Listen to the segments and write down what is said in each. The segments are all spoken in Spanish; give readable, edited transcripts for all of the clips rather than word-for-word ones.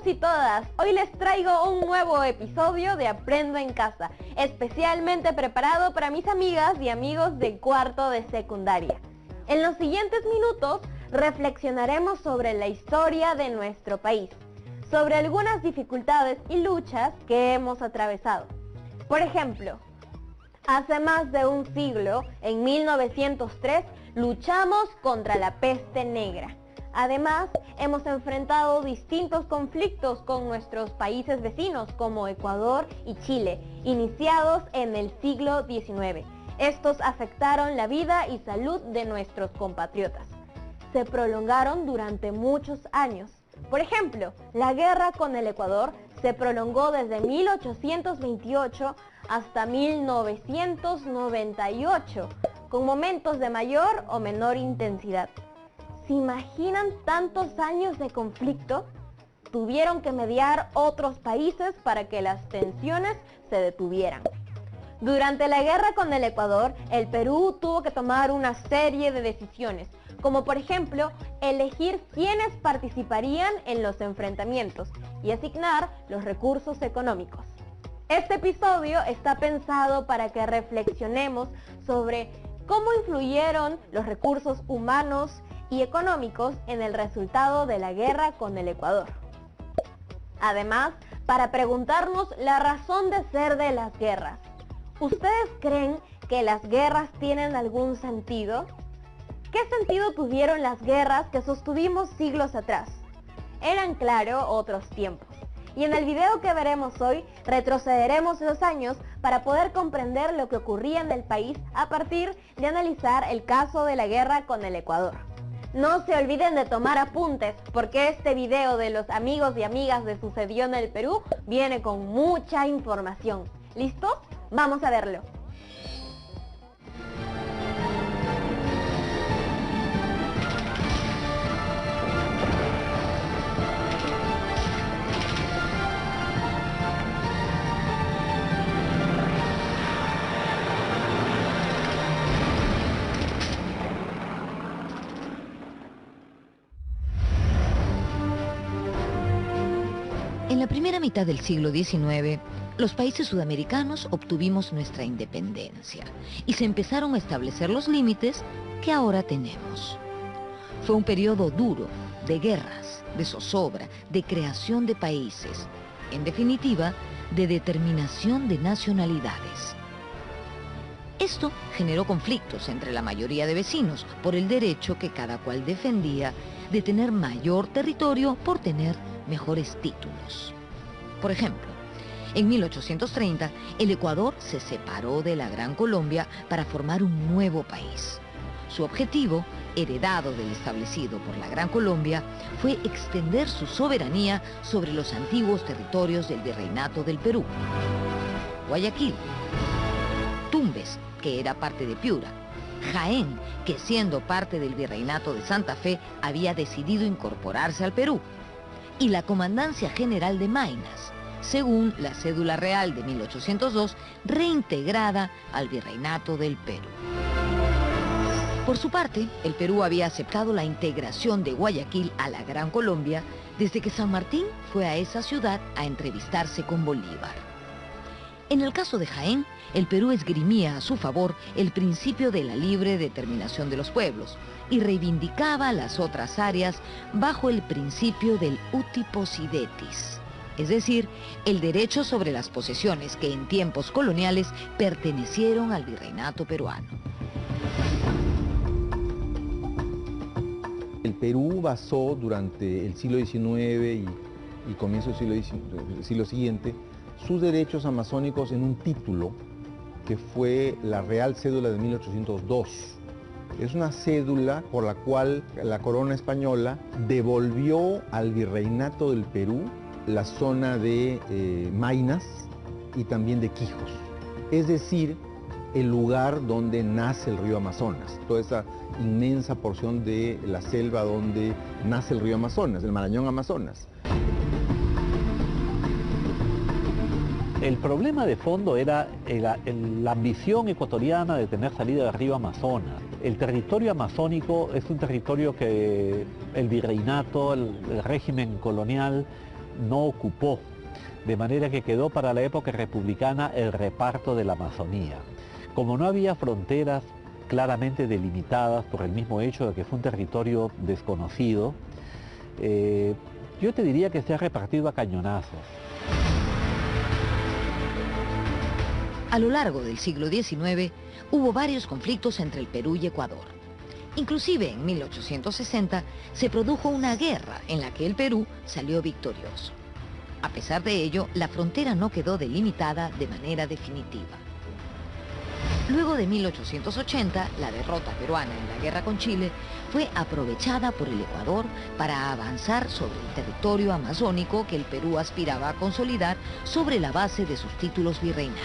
todos y todas, hoy les traigo un nuevo episodio de Aprendo en Casa, especialmente preparado para mis amigas y amigos de cuarto de secundaria. En los siguientes minutos reflexionaremos sobre la historia de nuestro país, sobre algunas dificultades y luchas que hemos atravesado. Por ejemplo, hace más de un siglo, en 1903, luchamos contra la peste negra. Además, hemos enfrentado distintos conflictos con nuestros países vecinos como Ecuador y Chile, iniciados en el siglo XIX. Estos afectaron la vida y salud de nuestros compatriotas. Se prolongaron durante muchos años. Por ejemplo, la guerra con el Ecuador se prolongó desde 1828 hasta 1998, con momentos de mayor o menor intensidad. ¿Se imaginan tantos años de conflicto? Tuvieron que mediar otros países para que las tensiones se detuvieran. Durante la guerra con el Ecuador, el Perú tuvo que tomar una serie de decisiones, como por ejemplo, elegir quiénes participarían en los enfrentamientos y asignar los recursos económicos. Este episodio está pensado para que reflexionemos sobre cómo influyeron los recursos humanos y económicos en el resultado de la guerra con el Ecuador. Además, para preguntarnos la razón de ser de las guerras. ¿Ustedes creen que las guerras tienen algún sentido? ¿Qué sentido tuvieron las guerras que sostuvimos siglos atrás? Eran, claro, otros tiempos. Y en el video que veremos hoy, retrocederemos esos años para poder comprender lo que ocurría en el país a partir de analizar el caso de la guerra con el Ecuador. No se olviden de tomar apuntes, porque este video de los amigos y amigas de Sucedió en el Perú viene con mucha información. ¿Listos? Vamos a verlo. En la primera mitad del siglo XIX, los países sudamericanos obtuvimos nuestra independencia y se empezaron a establecer los límites que ahora tenemos. Fue un periodo duro, de guerras, de zozobra, de creación de países, en definitiva, de determinación de nacionalidades. Esto generó conflictos entre la mayoría de vecinos por el derecho que cada cual defendía de tener mayor territorio por tener mejores títulos. Por ejemplo, en 1830, el Ecuador se separó de la Gran Colombia para formar un nuevo país. Su objetivo, heredado del establecido por la Gran Colombia, fue extender su soberanía sobre los antiguos territorios del Virreinato del Perú. Guayaquil, Tumbes, que era parte de Piura, Jaén, que siendo parte del Virreinato de Santa Fe, había decidido incorporarse al Perú, y la Comandancia General de Maynas, según la cédula real de 1802, reintegrada al Virreinato del Perú. Por su parte, el Perú había aceptado la integración de Guayaquil a la Gran Colombia desde que San Martín fue a esa ciudad a entrevistarse con Bolívar. En el caso de Jaén, el Perú esgrimía a su favor el principio de la libre determinación de los pueblos y reivindicaba las otras áreas bajo el principio del uti possidetis, es decir, el derecho sobre las posesiones que en tiempos coloniales pertenecieron al virreinato peruano. El Perú basó durante el siglo XIX y comienzo del siglo siguiente sus derechos amazónicos en un título que fue la Real Cédula de 1802. Es una cédula por la cual la corona española devolvió al virreinato del Perú la zona de Maynas y también de Quijos. Es decir, el lugar donde nace el río Amazonas, toda esa inmensa porción de la selva donde nace el río Amazonas, el Marañón Amazonas. El problema de fondo era la ambición ecuatoriana de tener salida del río Amazonas. El territorio amazónico es un territorio que el virreinato, el régimen colonial, no ocupó, de manera que quedó para la época republicana el reparto de la Amazonía. Como no había fronteras claramente delimitadas por el mismo hecho de que fue un territorio desconocido, yo te diría que se ha repartido a cañonazos. A lo largo del siglo XIX hubo varios conflictos entre el Perú y Ecuador. Inclusive en 1860 se produjo una guerra en la que el Perú salió victorioso. A pesar de ello, la frontera no quedó delimitada de manera definitiva. Luego de 1880, la derrota peruana en la guerra con Chile fue aprovechada por el Ecuador para avanzar sobre el territorio amazónico que el Perú aspiraba a consolidar sobre la base de sus títulos virreinales.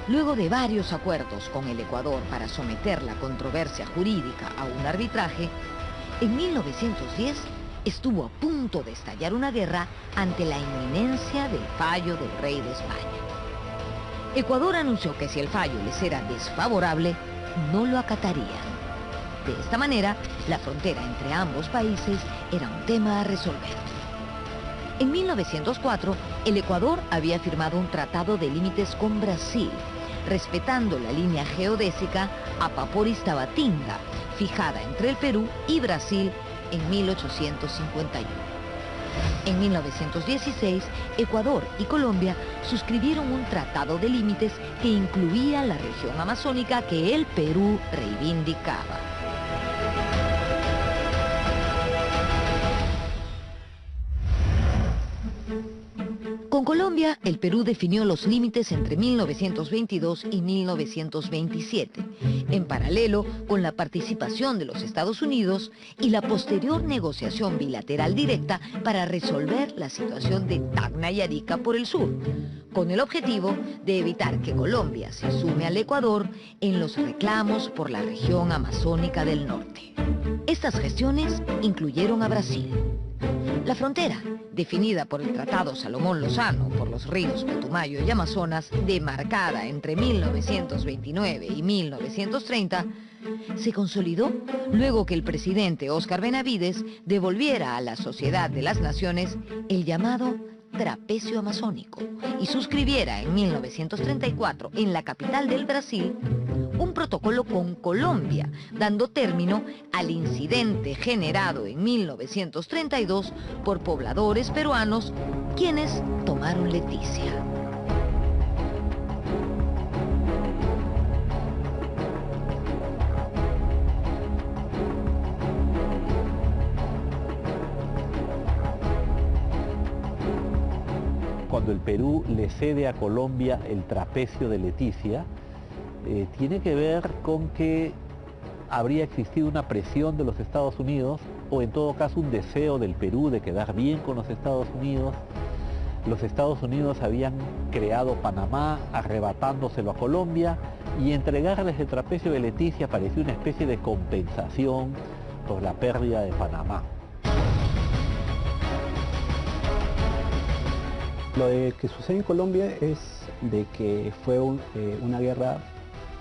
Luego de varios acuerdos con el Ecuador para someter la controversia jurídica a un arbitraje, en 1910 estuvo a punto de estallar una guerra ante la inminencia del fallo del rey de España. Ecuador anunció que si el fallo les era desfavorable, no lo acatarían. De esta manera, la frontera entre ambos países era un tema a resolver. En 1904, el Ecuador había firmado un tratado de límites con Brasil, respetando la línea geodésica Apaporis-Tabatinga, fijada entre el Perú y Brasil en 1851. En 1916, Ecuador y Colombia suscribieron un tratado de límites que incluía la región amazónica que el Perú reivindicaba. Con Colombia, el Perú definió los límites entre 1922 y 1927, en paralelo con la participación de los Estados Unidos y la posterior negociación bilateral directa para resolver la situación de Tacna y Arica por el sur, con el objetivo de evitar que Colombia se sume al Ecuador en los reclamos por la región amazónica del norte. Estas gestiones incluyeron a Brasil. La frontera, definida por el Tratado Salomón-Lozano por los ríos Putumayo y Amazonas, demarcada entre 1929 y 1930, se consolidó luego que el presidente Óscar Benavides devolviera a la Sociedad de las Naciones el llamado Trapecio Amazónico y suscribiera en 1934 en la capital del Brasil un protocolo con Colombia, dando término al incidente generado en 1932 por pobladores peruanos, quienes tomaron Leticia. Cuando el Perú le cede a Colombia el trapecio de Leticia, tiene que ver con que habría existido una presión de los Estados Unidos, o en todo caso un deseo del Perú de quedar bien con los Estados Unidos. Los Estados Unidos habían creado Panamá arrebatándoselo a Colombia, y entregarles el trapecio de Leticia parecía una especie de compensación por la pérdida de Panamá. Lo que sucede en Colombia es de que fue una guerra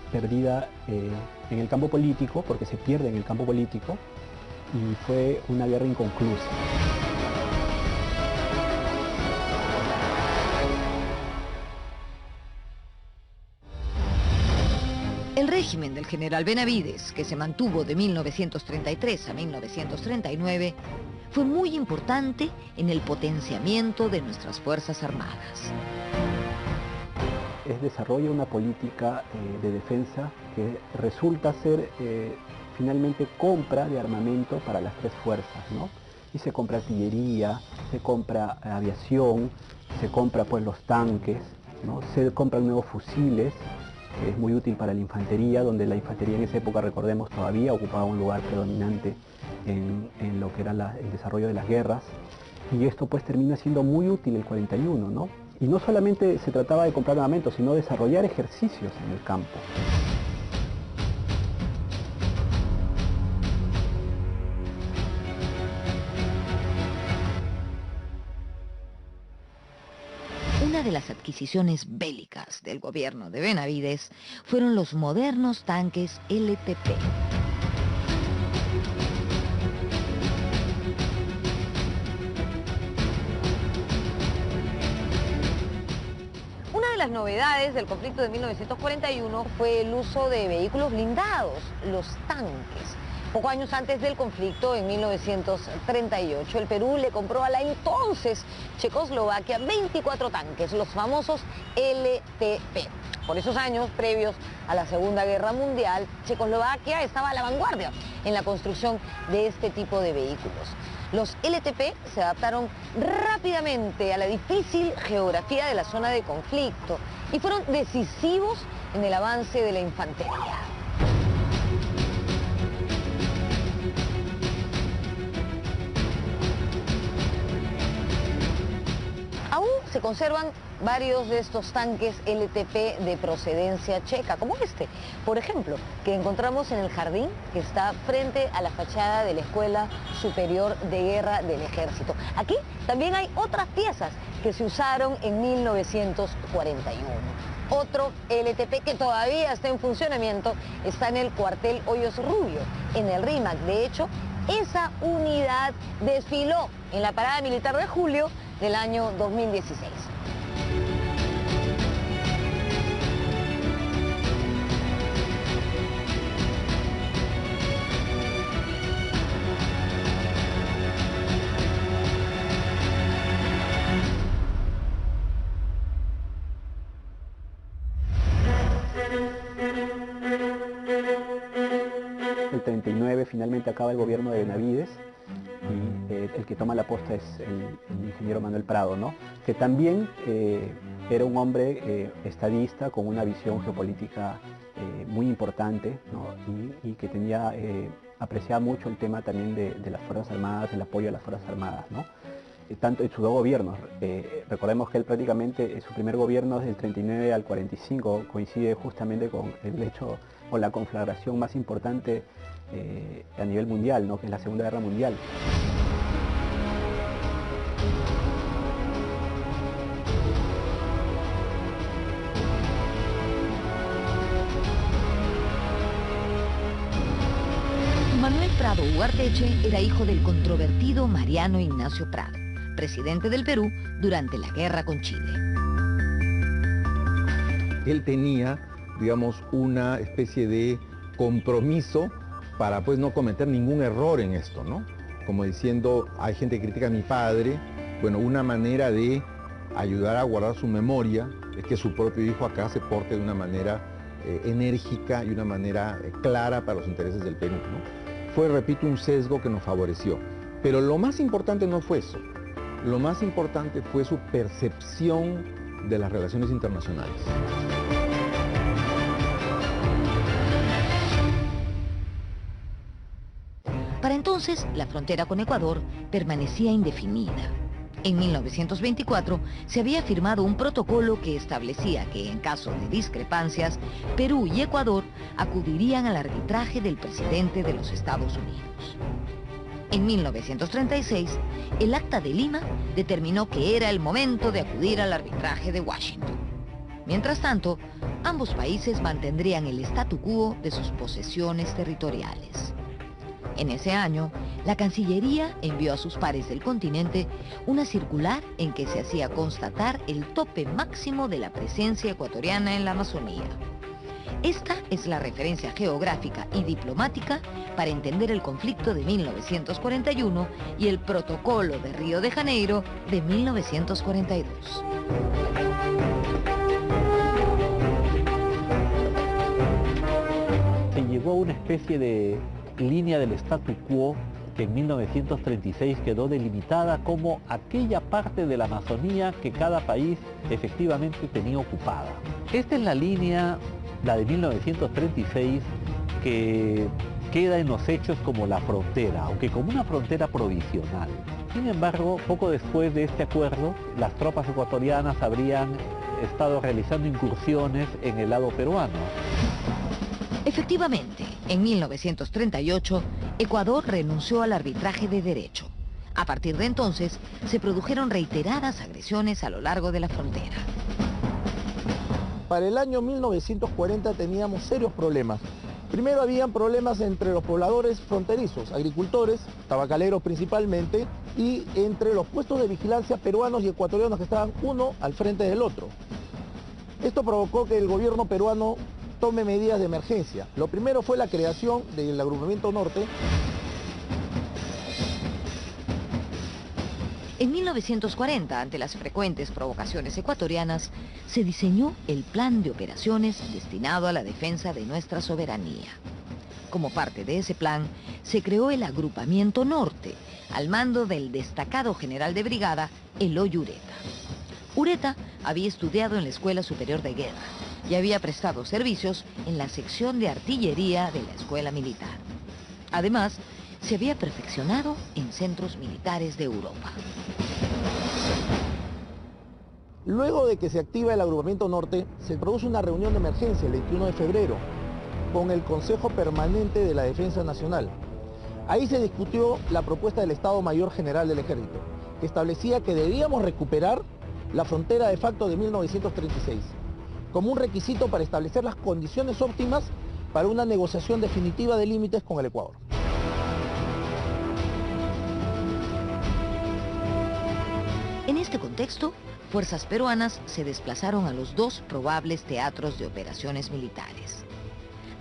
perdida en el campo político, porque se pierde en el campo político, y fue una guerra inconclusa. El régimen del general Benavides, que se mantuvo de 1933 a 1939, fue muy importante en el potenciamiento de nuestras Fuerzas Armadas. Desarrolla una política de defensa que resulta ser finalmente compra de armamento para las tres fuerzas, ¿no? Y se compra artillería, se compra aviación, se compra pues los tanques, ¿no? Se compran nuevos fusiles, que es muy útil para la infantería, donde la infantería en esa época, recordemos, todavía ocupaba un lugar predominante en lo que era el desarrollo de las guerras, y esto pues termina siendo muy útil el 41, ¿no? Y no solamente se trataba de comprar armamento, sino desarrollar ejercicios en el campo. Una de las adquisiciones bélicas del gobierno de Benavides fueron los modernos tanques LTP. las novedades del conflicto de 1941 fue el uso de vehículos blindados, los tanques. Pocos años antes del conflicto, en 1938, el Perú le compró a la entonces Checoslovaquia 24 tanques, los famosos LTP. Por esos años, previos a la Segunda Guerra Mundial, Checoslovaquia estaba a la vanguardia en la construcción de este tipo de vehículos. Los LTP se adaptaron rápidamente a la difícil geografía de la zona de conflicto y fueron decisivos en el avance de la infantería. Aún se conservan varios de estos tanques LTP de procedencia checa, como este, por ejemplo, que encontramos en el jardín que está frente a la fachada de la Escuela Superior de Guerra del Ejército. Aquí también hay otras piezas que se usaron en 1941. Otro LTP que todavía está en funcionamiento está en el cuartel Hoyos Rubio, en el RIMAC. De hecho, esa unidad desfiló en la parada militar de julio del año 2016. El 39 finalmente acaba el gobierno de Benavides y el que toma la posta es el ingeniero Manuel Prado, ¿no? Que también era un hombre estadista con una visión geopolítica muy importante, ¿no? y que tenía, apreciaba mucho el tema también de las Fuerzas Armadas, el apoyo a las Fuerzas Armadas, ¿no? Tanto en sus dos gobiernos. Recordemos que él prácticamente, su primer gobierno del 39 al 45 coincide justamente con el hecho, con la conflagración más importante a nivel mundial, ¿no? Que es la Segunda Guerra Mundial. Manuel Prado Ugarteche era hijo del controvertido Mariano Ignacio Prado, presidente del Perú durante la guerra con Chile. Él tenía, digamos, una especie de compromiso para pues no cometer ningún error en esto, ¿no? Como diciendo, hay gente que critica a mi padre, bueno, una manera de ayudar a guardar su memoria es que su propio hijo acá se porte de una manera enérgica y una manera clara para los intereses del Perú, ¿no? Fue, repito, un sesgo que nos favoreció. Pero lo más importante no fue eso. Lo más importante fue su percepción de las relaciones internacionales. Para entonces, la frontera con Ecuador permanecía indefinida. En 1924 se había firmado un protocolo que establecía que en caso de discrepancias, Perú y Ecuador acudirían al arbitraje del presidente de los Estados Unidos. En 1936, el Acta de Lima determinó que era el momento de acudir al arbitraje de Washington. Mientras tanto, ambos países mantendrían el statu quo de sus posesiones territoriales. En ese año, la Cancillería envió a sus pares del continente una circular en que se hacía constatar el tope máximo de la presencia ecuatoriana en la Amazonía. Esta es la referencia geográfica y diplomática para entender el conflicto de 1941 y el Protocolo de Río de Janeiro de 1942. Se llegó a una especie de línea del statu quo que en 1936 quedó delimitada como aquella parte de la Amazonía que cada país efectivamente tenía ocupada. Esta es la línea, la de 1936, que queda en los hechos como la frontera, aunque como una frontera provisional. Sin embargo, poco después de este acuerdo, las tropas ecuatorianas habrían estado realizando incursiones en el lado peruano. Efectivamente, en 1938, Ecuador renunció al arbitraje de derecho. A partir de entonces, se produjeron reiteradas agresiones a lo largo de la frontera. Para el año 1940 teníamos serios problemas. Primero habían problemas entre los pobladores fronterizos, agricultores, tabacaleros principalmente, y entre los puestos de vigilancia peruanos y ecuatorianos que estaban uno al frente del otro. Esto provocó que el gobierno peruano tome medidas de emergencia. Lo primero fue la creación del Agrupamiento Norte. En 1940, ante las frecuentes provocaciones ecuatorianas, se diseñó el Plan de Operaciones destinado a la defensa de nuestra soberanía. Como parte de ese plan, se creó el Agrupamiento Norte, al mando del destacado general de brigada, Eloy Ureta. Ureta había estudiado en la Escuela Superior de Guerra y había prestado servicios en la sección de artillería de la Escuela Militar. Además, se había perfeccionado en centros militares de Europa. Luego de que se activa el Agrupamiento Norte, se produce una reunión de emergencia el 21 de febrero con el Consejo Permanente de la Defensa Nacional. Ahí se discutió la propuesta del Estado Mayor General del Ejército, que establecía que debíamos recuperar la frontera de facto de 1936, como un requisito para establecer las condiciones óptimas para una negociación definitiva de límites con el Ecuador. En este contexto, fuerzas peruanas se desplazaron a los dos probables teatros de operaciones militares.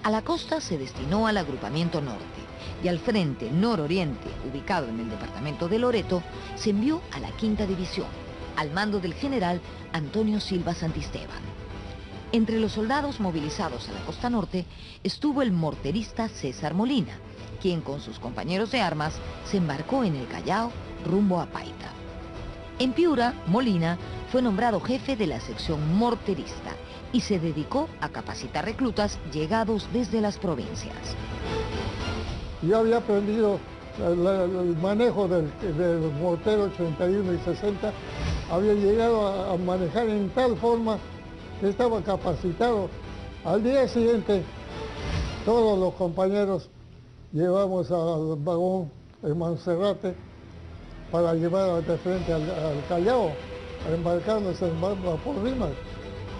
A la costa se destinó al Agrupamiento Norte y al frente nororiente, ubicado en el departamento de Loreto, se envió a la Quinta División, al mando del general Antonio Silva Santisteban. Entre los soldados movilizados a la costa norte estuvo el morterista César Molina, quien con sus compañeros de armas se embarcó en el Callao rumbo a Paita. En Piura, Molina fue nombrado jefe de la sección morterista y se dedicó a capacitar reclutas llegados desde las provincias. Yo había aprendido el manejo del mortero 81 y 60, había llegado a manejar en tal forma que estaba capacitado. Al día siguiente, todos los compañeros llevamos al vagón en Monserrate para llevar de frente al Callao, embarcándose en vapor Rímac.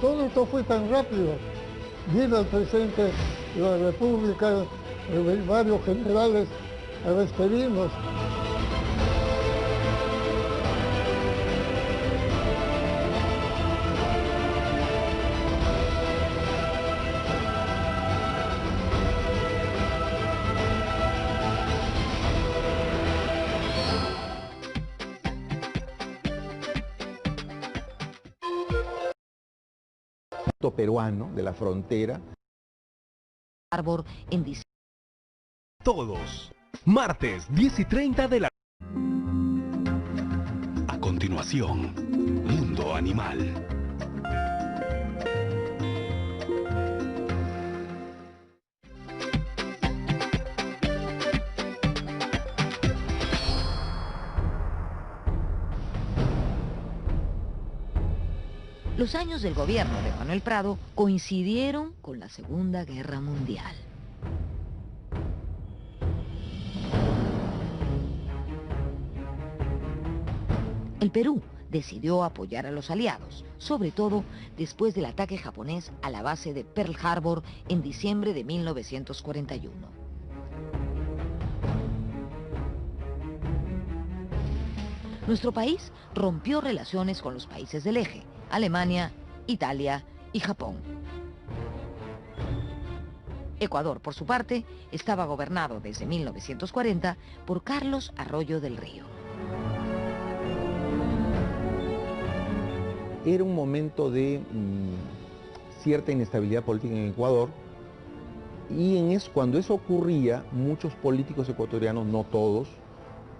Todo esto fue tan rápido. Vino el presidente de la República, varios generales a despedirnos. Peruano de la frontera. Arbor en diciembre. Todos, martes 10:30 de la... A continuación, Mundo Animal. Los años del gobierno de Manuel Prado coincidieron con la Segunda Guerra Mundial. El Perú decidió apoyar a los aliados, sobre todo después del ataque japonés a la base de Pearl Harbor en diciembre de 1941. Nuestro país rompió relaciones con los países del eje, Alemania, Italia y Japón. Ecuador, por su parte, estaba gobernado desde 1940 por Carlos Arroyo del Río. Era un momento de cierta inestabilidad política en Ecuador y cuando eso ocurría, muchos políticos ecuatorianos, no todos,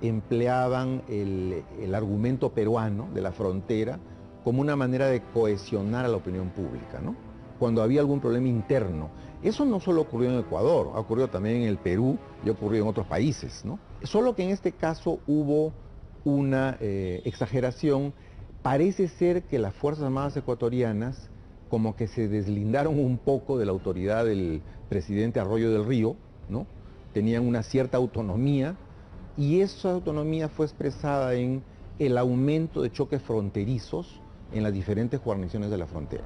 empleaban el argumento peruano de la frontera como una manera de cohesionar a la opinión pública, ¿no? Cuando había algún problema interno. Eso no solo ocurrió en Ecuador, ha ocurrido también en el Perú y ha ocurrido en otros países, ¿no? Solo que en este caso hubo una exageración. Parece ser que las Fuerzas Armadas ecuatorianas como que se deslindaron un poco de la autoridad del presidente Arroyo del Río, ¿no? Tenían una cierta autonomía y esa autonomía fue expresada en el aumento de choques fronterizos en las diferentes guarniciones de la frontera.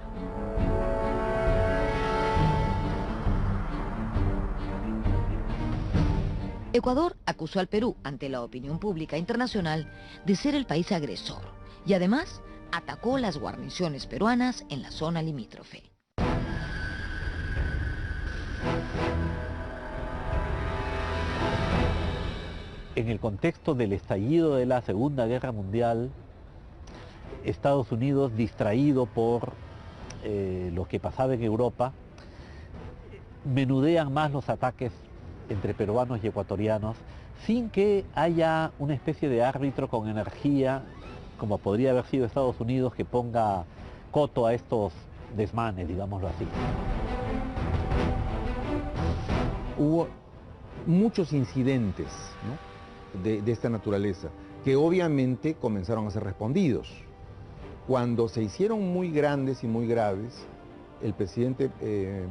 Ecuador acusó al Perú ante la opinión pública internacional de ser el país agresor y además atacó las guarniciones peruanas en la zona limítrofe. En el contexto del estallido de la Segunda Guerra Mundial, Estados Unidos, distraído por lo que pasaba en Europa, menudean más los ataques entre peruanos y ecuatorianos sin que haya una especie de árbitro con energía, como podría haber sido Estados Unidos, que ponga coto a estos desmanes, digámoslo así. Hubo muchos incidentes, ¿no?, de esta naturaleza, que obviamente comenzaron a ser respondidos. Cuando se hicieron muy grandes y muy graves, el presidente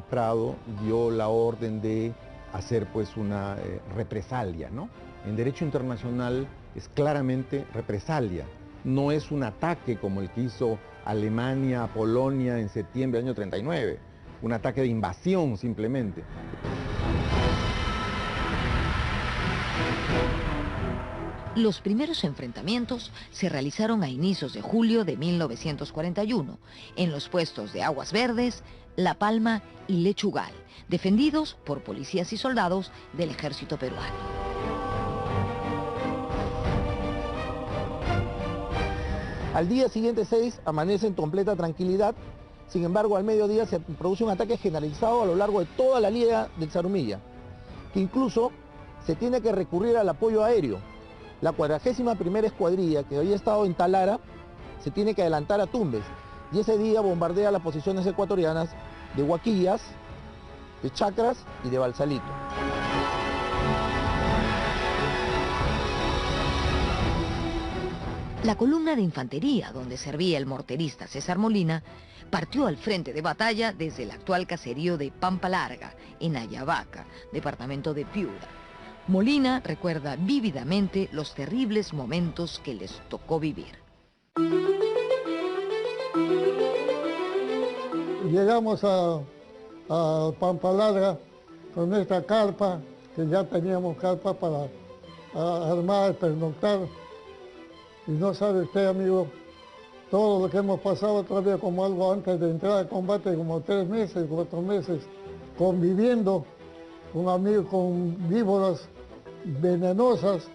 Prado dio la orden de hacer pues una represalia, ¿no? En derecho internacional es claramente represalia, no es un ataque como el que hizo Alemania a Polonia en septiembre del año 39, un ataque de invasión simplemente. Los primeros enfrentamientos se realizaron a inicios de julio de 1941 en los puestos de Aguas Verdes, La Palma y Lechugal, defendidos por policías y soldados del ejército peruano. Al día siguiente 6 amanece en completa tranquilidad, sin embargo al mediodía se produce un ataque generalizado a lo largo de toda la línea del Zarumilla, que incluso se tiene que recurrir al apoyo aéreo. La 41ª Escuadrilla, que había estado en Talara, se tiene que adelantar a Tumbes, y ese día bombardea las posiciones ecuatorianas de Huaquillas, de Chacras y de Balsalito. La columna de infantería, donde servía el morterista César Molina, partió al frente de batalla desde el actual caserío de Pampa Larga, en Ayabaca, departamento de Piura. Molina recuerda vívidamente los terribles momentos que les tocó vivir. Llegamos a Pampa Larga con esta carpa, que ya teníamos carpa para armar, pernoctar. Y no sabe usted, amigo, todo lo que hemos pasado todavía como algo antes de entrar al combate, como 3 meses, 4 meses, conviviendo con amigos, con víboras venenosas.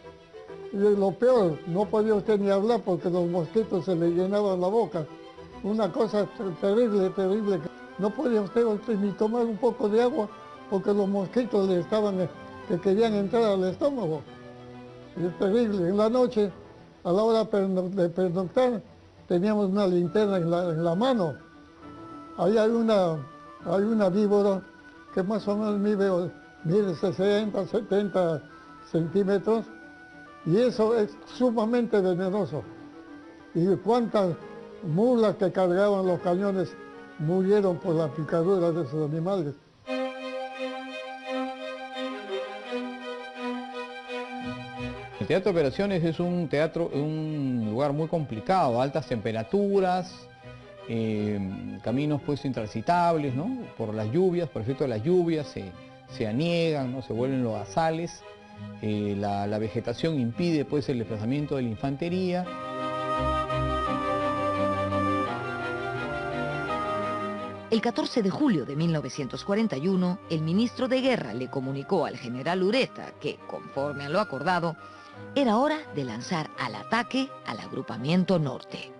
Y lo peor, no podía usted ni hablar porque los mosquitos se le llenaban la boca. Una cosa terrible, terrible. No podía usted ni tomar un poco de agua porque los mosquitos le estaban, que querían entrar al estómago. Es terrible. En la noche, a la hora de pernoctar, teníamos una linterna en la mano. Ahí hay una víbora que más o menos mide 60, 70 centímetros, y eso es sumamente venenoso. Y cuántas mulas que cargaban los cañones murieron por la picadura de esos animales. El teatro de operaciones es un lugar muy complicado, altas temperaturas, caminos pues intransitables, ¿no? Por las lluvias, por efecto de las lluvias se aniegan, ¿no? Se vuelven lodazales, la vegetación impide pues el desplazamiento de la infantería. El 14 de julio de 1941, el ministro de Guerra le comunicó al general Ureta que, conforme a lo acordado, era hora de lanzar al ataque al agrupamiento norte.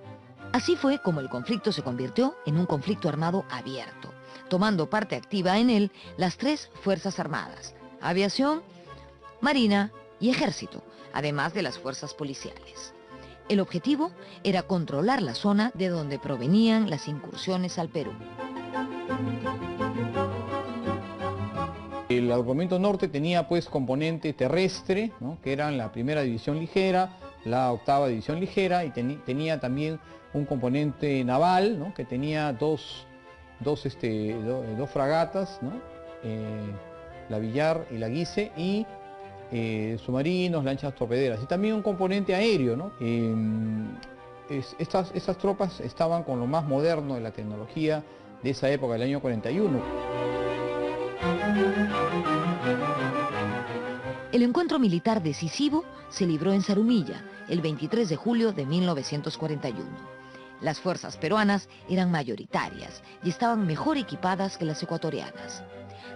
Así fue como el conflicto se convirtió en un conflicto armado abierto, tomando parte activa en él las 3 Fuerzas Armadas, Aviación, Marina y Ejército, además de las fuerzas policiales. El objetivo era controlar la zona de donde provenían las incursiones al Perú. El agrupamiento norte tenía pues componente terrestre, ¿no? Que eran la 1ª División Ligera, la 8ª División Ligera, y tenía también un componente naval, ¿no? Que tenía dos fragatas, ¿no? La Villar y la Guise, y submarinos, lanchas torpederas, y también un componente aéreo, ¿no? Estas tropas estaban con lo más moderno de la tecnología de esa época, del año 41. El encuentro militar decisivo se libró en Zarumilla el 23 de julio de 1941. Las fuerzas peruanas eran mayoritarias y estaban mejor equipadas que las ecuatorianas.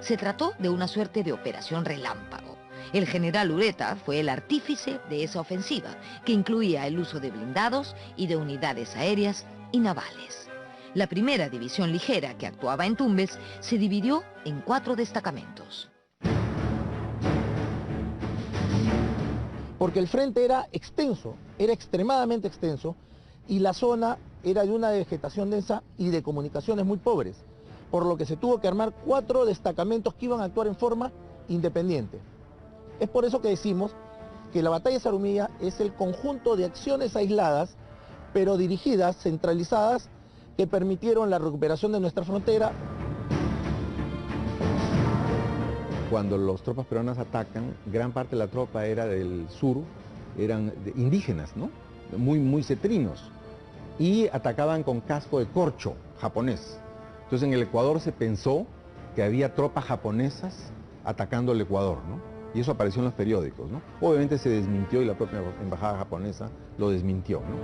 Se trató de una suerte de operación relámpago. El general Ureta fue el artífice de esa ofensiva, que incluía el uso de blindados y de unidades aéreas y navales. La primera división ligera, que actuaba en Tumbes, se dividió en 4 destacamentos. Porque el frente era extenso, era extremadamente extenso, y la zona era de una vegetación densa y de comunicaciones muy pobres, por lo que se tuvo que armar 4 destacamentos que iban a actuar en forma independiente. Es por eso que decimos que la batalla de Zarumilla es el conjunto de acciones aisladas, pero dirigidas, centralizadas, que permitieron la recuperación de nuestra frontera. Cuando las tropas peruanas atacan, gran parte de la tropa era del sur, eran indígenas, ¿no? Muy cetrinos, y atacaban con casco de corcho japonés. Entonces en el Ecuador se pensó que había tropas japonesas atacando el Ecuador, ¿no? Y eso apareció en los periódicos, ¿no? Obviamente se desmintió y la propia embajada japonesa lo desmintió, ¿no?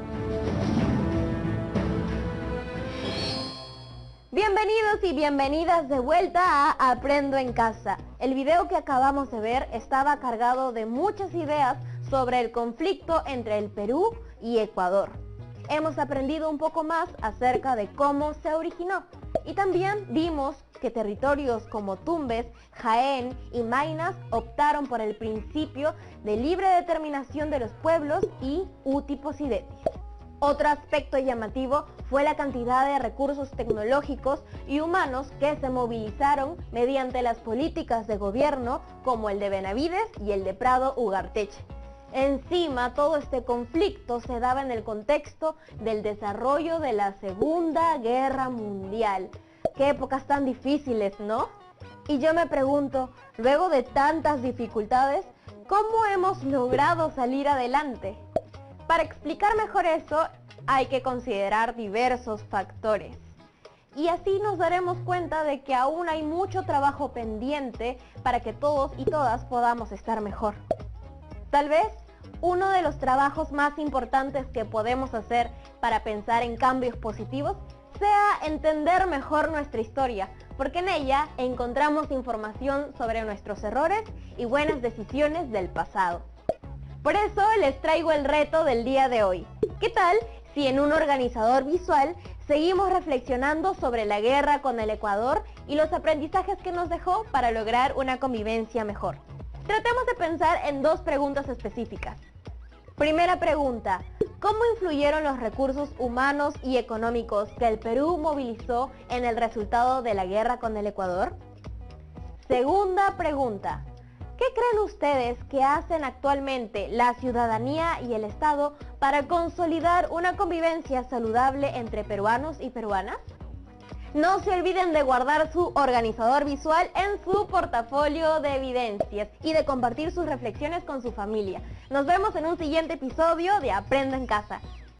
Bienvenidos y bienvenidas de vuelta a Aprendo en Casa. El video que acabamos de ver estaba cargado de muchas ideas sobre el conflicto entre el Perú y Ecuador. Hemos aprendido un poco más acerca de cómo se originó y también vimos que territorios como Tumbes, Jaén y Maynas optaron por el principio de libre determinación de los pueblos y uti possidetis. Otro aspecto llamativo fue la cantidad de recursos tecnológicos y humanos que se movilizaron mediante las políticas de gobierno como el de Benavides y el de Prado Ugarteche. Encima, todo este conflicto se daba en el contexto del desarrollo de la Segunda Guerra Mundial. Qué épocas tan difíciles, ¿no? Y yo me pregunto, luego de tantas dificultades, ¿cómo hemos logrado salir adelante? Para explicar mejor eso, hay que considerar diversos factores. Y así nos daremos cuenta de que aún hay mucho trabajo pendiente para que todos y todas podamos estar mejor. Tal vez uno de los trabajos más importantes que podemos hacer para pensar en cambios positivos sea entender mejor nuestra historia, porque en ella encontramos información sobre nuestros errores y buenas decisiones del pasado. Por eso les traigo el reto del día de hoy. ¿Qué tal si en un organizador visual seguimos reflexionando sobre la guerra con el Ecuador y los aprendizajes que nos dejó para lograr una convivencia mejor? Tratemos de pensar en 2 preguntas específicas. Primera pregunta, ¿cómo influyeron los recursos humanos y económicos que el Perú movilizó en el resultado de la guerra con el Ecuador? Segunda pregunta, ¿qué creen ustedes que hacen actualmente la ciudadanía y el Estado para consolidar una convivencia saludable entre peruanos y peruanas? No se olviden de guardar su organizador visual en su portafolio de evidencias y de compartir sus reflexiones con su familia. Nos vemos en un siguiente episodio de Aprendo en Casa.